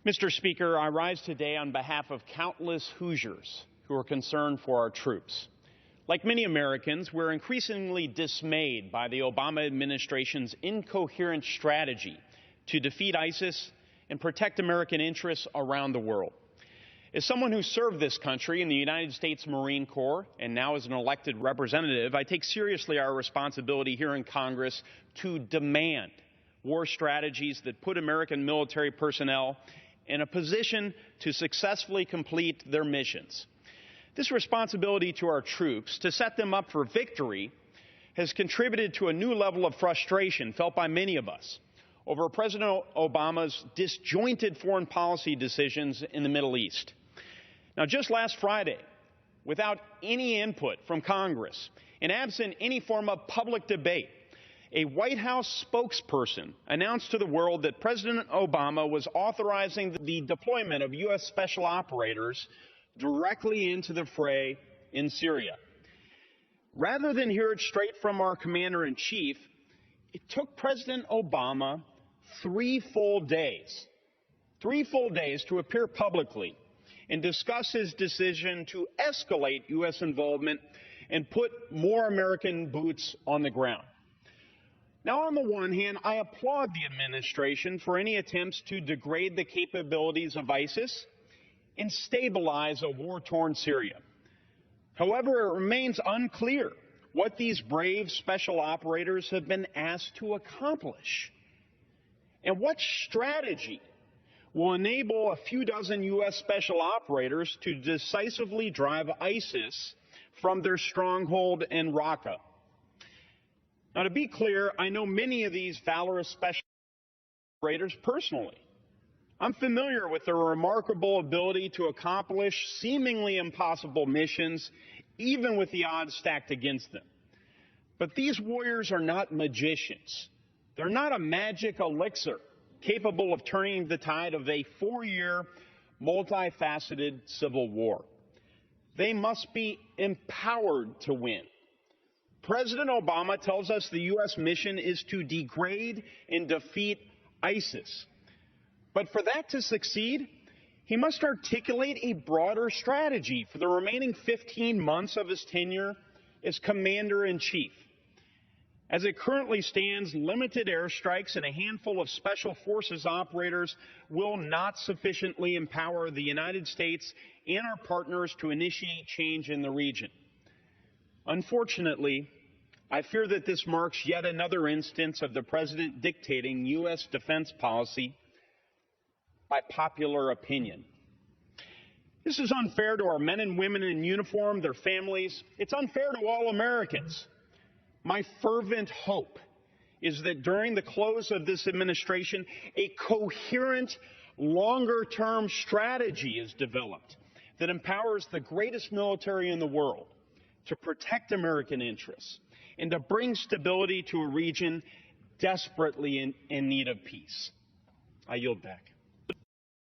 Mr. Speaker, I rise today on behalf of countless Hoosiers who are concerned for our troops. Like many Americans, we're increasingly dismayed by the Obama administration's incoherent strategy to defeat ISIS and protect American interests around the world. As someone who served this country in the United States Marine Corps and now as an elected representative, I take seriously our responsibility here in Congress to demand war strategies that put American military personnel in a position to successfully complete their missions. This responsibility to our troops to set them up for victory has contributed to a new level of frustration felt by many of us over President Obama's disjointed foreign policy decisions in the Middle East. Now, just last Friday, without any input from Congress and absent any form of public debate, a White House spokesperson announced to the world that President Obama was authorizing the deployment of U.S. special operators directly into the fray in Syria. Rather than hear it straight from our commander-in-chief, it took President Obama 3 full days to appear publicly and discuss his decision to escalate U.S. involvement and put more American boots on the ground. Now, on the one hand, I applaud the administration for any attempts to degrade the capabilities of ISIS and stabilize a war-torn Syria. However, it remains unclear what these brave special operators have been asked to accomplish, and what strategy will enable a few dozen U.S. special operators to decisively drive ISIS from their stronghold in Raqqa. Now, to be clear, I know many of these valorous special operators personally. I'm familiar with their remarkable ability to accomplish seemingly impossible missions, even with the odds stacked against them. But these warriors are not magicians. They're not a magic elixir capable of turning the tide of a 4-year, multifaceted civil war. They must be empowered to win. President Obama tells us the U.S. mission is to degrade and defeat ISIS. But for that to succeed, he must articulate a broader strategy for the remaining 15 months of his tenure as commander-in-chief. As it currently stands, limited airstrikes and a handful of special forces operators will not sufficiently empower the United States and our partners to initiate change in the region. Unfortunately, I fear that this marks yet another instance of the president dictating U.S. defense policy by popular opinion. This is unfair to our men and women in uniform, their families. It's unfair to all Americans. My fervent hope is that during the close of this administration, a coherent, longer-term strategy is developed that empowers the greatest military in the world to protect American interests and to bring stability to a region desperately in need of peace. I yield back.